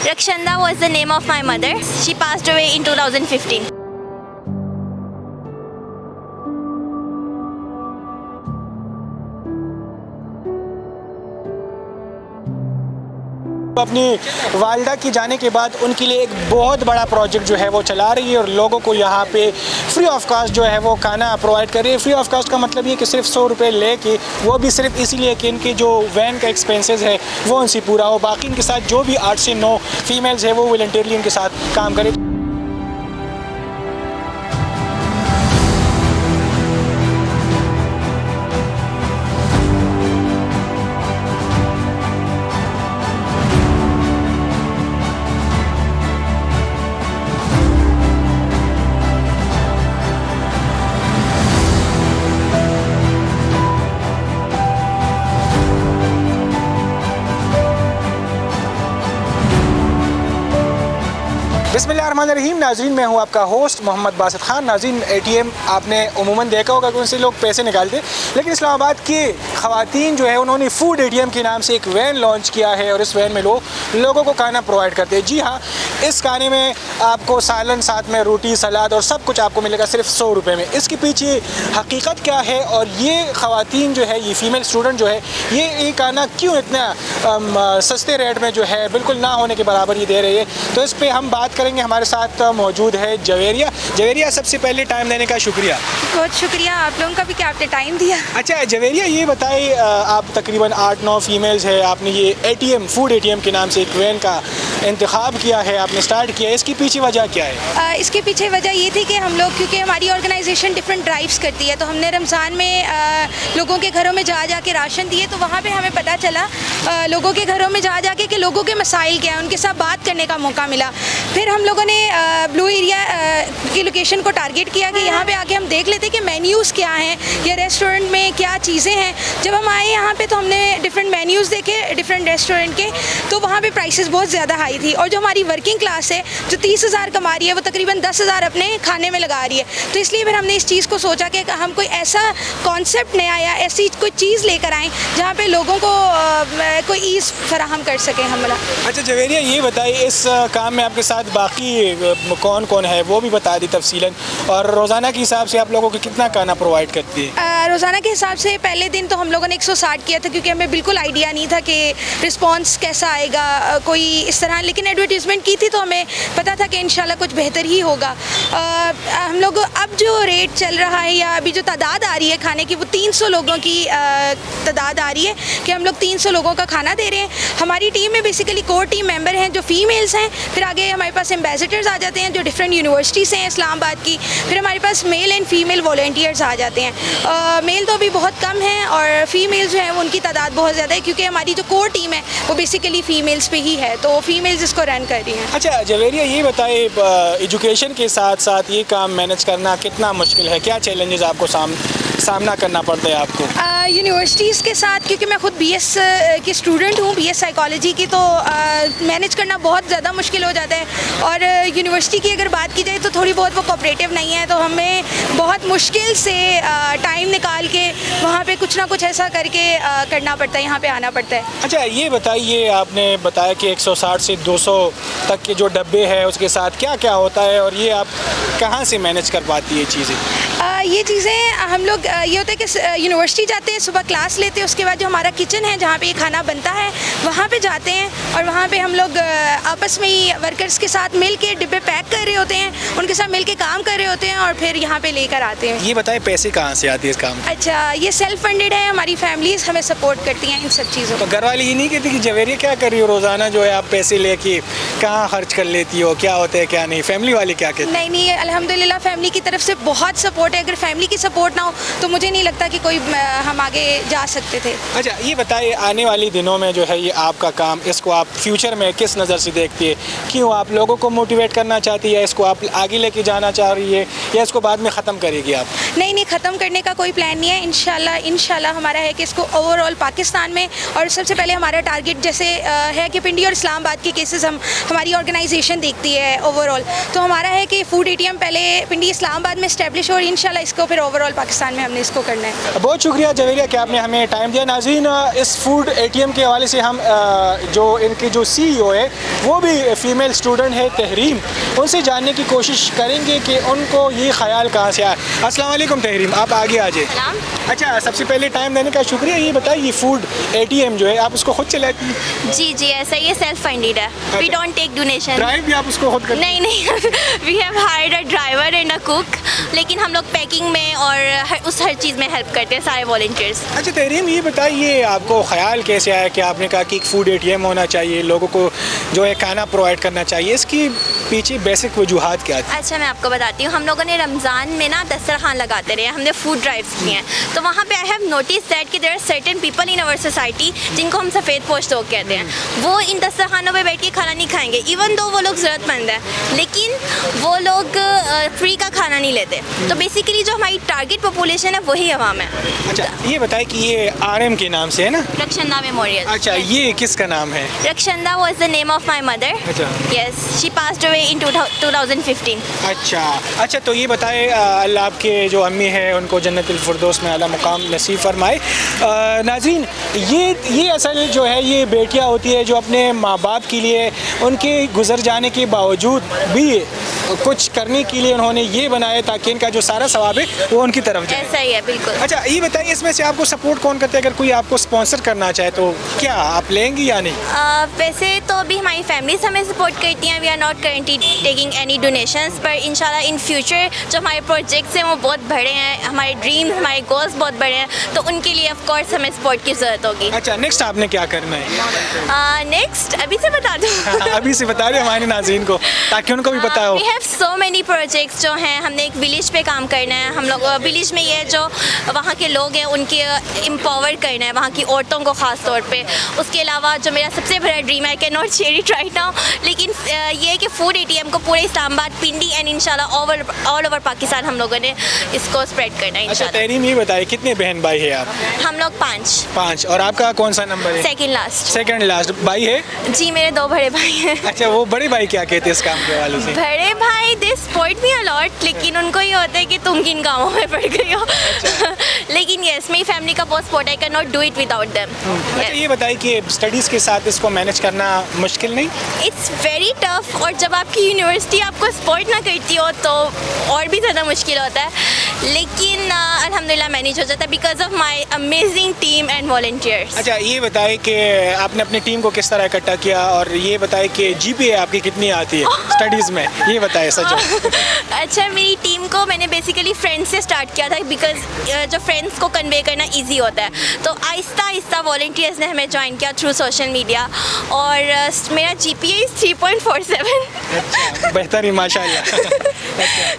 Rakshanda was the name of my mother. She passed away in 2015. अपनी वालदा की जाने के बाद उनके लिए एक बहुत बड़ा प्रोजेक्ट जो है वो चला रही है और लोगों को यहाँ पे फ्री ऑफ कास्ट जो है वो खाना प्रोवाइड कर रही है। फ्री ऑफ कास्ट का मतलब ये कि सिर्फ 100 रुपये लेके, वो भी सिर्फ इसीलिए कि इनकी जो वैन का एक्सपेंसेस है वो उनसे पूरा हो। बाकी इनके साथ जो भी 8 से 9 फीमेल्स है वो वॉलंटियरली इनके साथ काम करें। बिस्मिल्लाहिर्रहमानिर्रहीम। नाज़रीन, मैं हूं आपका होस्ट मोहम्मद बासित खान। नाज़रीन, ATM आपने उमूमन देखा होगा कि उनसे लोग पैसे निकालते, लेकिन इस्लामाबाद की ख़वातीन जो है उन्होंने फूड ATM के नाम से एक वैन लॉन्च किया है और इस वैन में लोगों को खाना प्रोवाइड करते हैं। जी हाँ, इस खाने में आपको सालन, साथ में रोटी, सलाद और सब कुछ आपको मिलेगा सिर्फ 100 रुपये में। इसके पीछे हकीकत क्या है और ये ख़वातीन जो है, ये फ़ीमेल स्टूडेंट जो है, ये खाना क्यों इतना सस्ते रेट में जो है बिल्कुल ना होने के बराबर ये दे रही है, तो इस पर हम बात करेंगे। हमारे साथ मौजूद है जवेरिया। सबसे पहले टाइम देने का शुक्रिया। बहुत शुक्रिया आप लोगों का भी कि आपने टाइम दिया। अच्छा जवेरिया, ये बताइए, आप तकरीबन 8-9 फीमेल्स है, आपने ये फूड ATM के नाम से एक वैन का इंतखाब किया है, आपने स्टार्ट किया है, इसके पीछे वजह क्या है? इसके पीछे वजह ये थी कि हम लोग, क्योंकि हमारी ऑर्गेनाइजेशन डिफरेंट ड्राइव्स करती है, तो हमने रमज़ान में लोगों के घरों में जा के राशन दिए, तो वहाँ पे हमें पता चला लोगों के घरों में जा के कि लोगों के मसाइल क्या हैं, उनके साथ बात करने का मौका मिला। फिर हम लोगों ने ब्लू एरिया की लोकेशन को टारगेट किया कि यहाँ पे आके हम देख लेते कि मेन्यूज़ क्या हैं या रेस्टोरेंट में क्या चीज़ें हैं। जब हम आए यहाँ पे तो हमने डिफरेंट मेन्यूज़ देखे डिफरेंट रेस्टोरेंट के, तो वहाँ पे प्राइसेस बहुत ज़्यादा हाई थी। और जो हमारी वर्किंग क्लास है जो 30,000 कमा रही है, वो तकरीबन 10,000 अपने खाने में लगा रही है। तो इसलिए फिर हमने इस चीज़ को सोचा कि हम कोई ऐसा कॉन्सेप्ट नया या ऐसी कोई चीज़ लेकर आएँ जहाँ पे लोगों को कोई ईज़ फराहम कर सकें हम लोग। अच्छा जवेरिया, ये बताइए, इस काम में आपके साथ बाकी कौन कौन है वो भी बता दी तफसीलन, और रोज़ाना के हिसाब से आप लोगों को कितना खाना प्रोवाइड करती है? रोज़ाना के हिसाब से पहले दिन तो हम लोगों ने 160 किया था, क्योंकि हमें बिल्कुल आइडिया नहीं था कि रिस्पांस कैसा आएगा कोई इस तरह, लेकिन एडवर्टीज़मेंट की थी तो हमें पता था कि इंशाल्लाह कुछ बेहतर ही होगा। हम लोग अब जो रेट चल रहा है या अभी जो तादाद आ रही है खाने की, वो 300 लोगों की तादाद आ रही है कि हम लोग 300 लोगों का खाना दे रहे हैं। हमारी टीम में बेसिकली कोर टीम मेंबर हैं जो फीमेल्स हैं, फिर आगे हमारे पास एम्बेसडर्स आ जाते हैं जो डिफरेंट यूनिवर्सिटी से हैं इस्लामाबाद की, फिर हमारे पास मेल एंड फीमेल वॉलंटियर्स आ जाते हैं। मेल तो अभी बहुत कम हैं और फीमेल जो हैं उनकी तादाद बहुत ज़्यादा है, क्योंकि हमारी जो कोर टीम है वो बेसिकली फ़ीमेल्स पे ही है, तो फीमेल्स इसको रन कर रही हैं। अच्छा जवेरिया, ये बताइए, एजुकेशन के साथ साथ ये काम मैनेज करना कितना मुश्किल है? क्या चैलेंजेस आपको सामना करना पड़ता है आपको? यूनिवर्सिटीज़ के साथ, क्योंकि मैं खुद BS की स्टूडेंट हूँ, BS साइकोलॉजी की, तो मैनेज करना बहुत ज़्यादा मुश्किल हो जाता है। और यूनिवर्सिटी की अगर बात की जाए तो थोड़ी बहुत वो कोऑपरेटिव नहीं है, तो हमें बहुत मुश्किल से टाइम निकाल के वहाँ पे कुछ ना कुछ ऐसा करके करना पड़ता है, यहाँ पे आना पड़ता है। अच्छा ये बताइए, आपने बताया कि 160 से 200 तक के जो डब्बे हैं उसके साथ क्या क्या होता है, और ये आप कहाँ से मैनेज कर पाती है चीज़ें? ये चीज़ें हम लोग, ये होता है कि यूनिवर्सिटी जाते हैं, सुबह क्लास लेते हैं, उसके बाद जो हमारा किचन है जहाँ पे ये खाना बनता है वहाँ पे जाते हैं, और वहाँ पे हम लोग आपस में ही वर्कर्स के साथ मिल के डिब्बे पैक कर रहे होते हैं, उनके साथ मिल के काम कर रहे होते हैं और फिर यहाँ पे लेकर आते हैं। ये बताएं, पैसे कहाँ से आते हैं इस काम? अच्छा, ये सेल्फ फंडेड है, हमारी फैमिलीज़ हमें सपोर्ट करती हैं इन सब चीज़ों तो घर वाले ये नहीं कहते कि जवेरिया क्या कर रही हो, रोज़ाना जो है आप पैसे लेके कहाँ खर्च कर लेती हो, क्या होता है क्या नहीं? फैमिली वाले क्या कहते हैं? नहीं, अल्हम्दुलिल्लाह फैमिली की तरफ से बहुत सपोर्ट है। अगर फैमिली की सपोर्ट ना हो तो मुझे नहीं लगता कि कोई हम आगे जा सकते थे। अच्छा ये बताइए, आने वाले दिनों में जो है ये आपका काम, इसको आप फ्यूचर में किस नज़र से देखती है? क्यों आप लोगों को मोटिवेट करना चाहती है, इसको आप आगे लेके जाना चाह रही है, या इसको बाद में ख़त्म करेगी आप? नहीं, ख़त्म करने का कोई प्लान नहीं है। इंशाल्लाह हमारा है कि इसको ओवरऑल पाकिस्तान में, और सबसे पहले हमारा टारगेट जैसे है कि पिंडी और इस्लामाबाद के केसेस हमारी ऑर्गेनाइजेशन देखती है ओवरऑल, तो हमारा है कि फूड एटीएम पहले पिंडी इस्लामाबाद में इस्टेब्लिश हो और इंशाल्लाह इसको फिर ओवरऑल पाकिस्तान में हमने इसको करना है। बहुत शुक्रिया जवेरिया कि आपने हमें टाइम दिया। नाज़रीन, इस फूड एटीएम के हवाले से हम जो इनके जो CEO है वो भी फीमेल स्टूडेंट है तहरीम, उनसे जानने की कोशिश करेंगे कि उनको ये ख्याल कहाँ से आया। अस्सलाम वालेकुम तहरीम, आप आगे आ जाए। अच्छा, सबसे पहले टाइम देने का शुक्रिया। ये बताइए फूड एटीएम जो है आप उसको खुद चलाती हैं? जी ऐसा ही है, सेल्फ फंडेड है। We don't take donation. Drive भी आप उसको खुद करते हैं? नहीं we have hired a driver and a cook, लेकिन हम लोग पैकिंग में और हर चीज़ में हेल्प करते हैं सारे वॉलंटियर्स। अच्छा तहरीम, ये बताइए आपको ख्याल कैसे आया कि आपने कहा कि एक फूड एटीएम होना चाहिए, लोगों को जो है खाना प्रोवाइड करना चाहिए, इसकी पीछे बेसिक वजूहात क्या थी? अच्छा, मैं आपको बताती हूँ। हम लोगों ने रमज़ान में ना दस्तरखान लगाते रहे, हमने फूड ड्राइव्स किए हैं, तो वहाँ पे आई हैव नोटिस दैट कि there are certain people in our society जिनको हम सफ़ेद पोश लोग कहते हैं, वो इन दस्तरखानों पे बैठ के खाना नहीं खाएंगे, इवन दो वो लोग ज़रूरतमंद है, लेकिन वो लोग फ्री का खाना नहीं लेते। तो बेसिकली जो हमारी टारगेट पॉपुलेशन है वही अवाम है। अच्छा, ये बताए कि ये RM के नाम से है ना, रक्षंदा मेमोरियल। अच्छा, ये किसका नाम है? Rakshanda was the name of my mother. अच्छा। Yes, she passed away in 2015। अच्छा, तो ये बताए अल्लाह आपके जो अम्मी है उनको जन्नतुल फिरदौस में आला मुकाम नसीब फरमाए। नाज़रीन, ये असल जो है ये बेटियां होती है जो अपने माँ बाप के लिए उनके गुजर जाने के बावजूद भी कुछ करने के लिए उन्होंने ये बनाया ताकि इनका जो सारा सवाब है वो उनकी तरफ जाए। ऐसा ही है, बिल्कुल। अच्छा, ये बताइए इसमें से आपको सपोर्ट कौन करता है? अगर कोई आपको स्पॉन्सर करना चाहे तो क्या आप लेंगी या नहीं? वैसे तो अभी हमारी फैमिलीज हमें सपोर्ट करती हैं। We are not currently taking any donations, पर इंशाल्लाह इन फ्यूचर जो हमारे प्रोजेक्ट्स हैं वो बहुत बड़े हैं, हमारे ड्रीम्स, हमारे गोल्स बहुत बड़े हैं, तो उनके लिए ऑफ कोर्स हमें सपोर्ट की ज़रूरत होगी। अच्छा, नेक्स्ट आपने क्या करना है? नेक्स्ट अभी से बता दूँ? अभी से बता रहे हमारे नाज़रीन को ताकि उनको भी पता हो। We have so many projects जो हैं। हमने एक विलेज पे काम करना है, हम लोग विलेज में ये जो वहाँ के लोग हैं उनके एम्पावर करना है, वहाँ की औरतों को ख़ास तौर पे। उसके अलावा जो मेरा सबसे बड़ा ड्रीम है, I can not share it right now, लेकिन ये है कि फूड एटीएम को पूरे इस्लामाबाद, पिंडी एंड इंशाल्लाह ऑल ओवर पाकिस्तान हम लोगों ने इसको स्प्रेड करना है अच्छा इंशाल्लाह। तहरीम, ये बताइए कितने बहन भाई है आप? हम लोग 5। और आपका कौन सा नंबर है? Second last. भाई है? जी, मेरे 2 बड़े भाई हैं। अच्छा, वो बड़े भाई क्या कहते हैं इस काम के हवाले से? बड़े भाई दे सपोर्ट मी अलॉट, लेकिन उनको ये होता है कि तुम किन कामों में पड़ गई हो। लेकिन यस, मेरी फैमिली का बहुत support, I can not do it without them. अच्छा, ये बताइए कि स्टडीज़ के साथ इसको मैनेज करना मुश्किल नहीं? इट्स वेरी टफ, और जब आपकी यूनिवर्सिटी आपको सपोर्ट ना करती हो तो और भी ज़्यादा मुश्किल होता है, लेकिन अल्हम्दुलिल्लाह मैनेज हो जाता है because of my amazing team and volunteers. अच्छा, ये बताएं कि आपने अपनी टीम को किस तरह इकट्ठा किया, और ये बताएं कि GPA आपकी कितनी आती है स्टडीज़ में, ये बताएं सच। अच्छा, मेरी टीम को मैंने बेसिकली फ्रेंड्स से स्टार्ट किया था बिकॉज जो फ्रेंड्स को कन्वे करना ईजी होता है, तो आहिस्ता आहिस्ता वॉलंटियर्स ने हमें ज्वाइन किया थ्रू सोशल मीडिया, और मेरा GPA 3.47। अच्छा, बेहतर ही माशाल्लाह।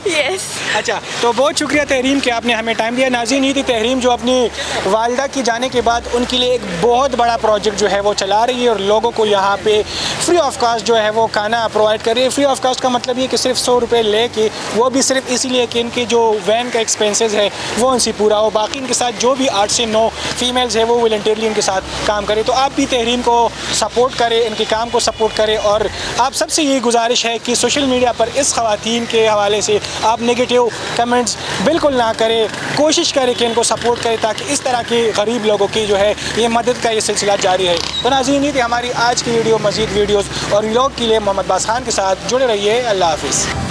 यस। अच्छा, तो बहुत शुक्रिया तहरीम कि आपने हमें टाइम दिया। नाज़रीन, ये थी तहरीम जो अपनी वालदा की जाने के बाद उनके लिए एक बहुत बड़ा प्रोजेक्ट जो है वो चला रही है, और लोगों को यहाँ पे फ्री ऑफ कास्ट जो है वो खाना प्रोवाइड कर रही है। फ्री ऑफ कास्ट का मतलब ये कि सिर्फ 100 रुपये ले के, वो भी सिर्फ इसीलिए कि इनकी जो वैन का एक्सपेंसेस है वो उनसे पूरा हो, बाकी इनके साथ जो भी 8 से 9 फीमेल्स है वो वॉलंटियरली इनके साथ काम करें। तो आप भी तहरीम को सपोर्ट करें, इनके काम को सपोर्ट करें, और आप सबसे यही गुजारिश है कि सोशल मीडिया पर इस ख़वातीन के हवाले से आप नेगेटिव कमेंट्स बिल्कुल ना करें, कोशिश करें कि इनको सपोर्ट करें ताकि इस तरह के गरीब लोगों की जो है ये मदद का ये सिलसिला जारी है। तो नाज़रीन, ये थी हमारी आज की वीडियो। मज़ीद वीडियोज़ और व्लॉग के लिए मोहम्मद बास खान के साथ जुड़े रहिए। अल्लाह हाफ़िज़।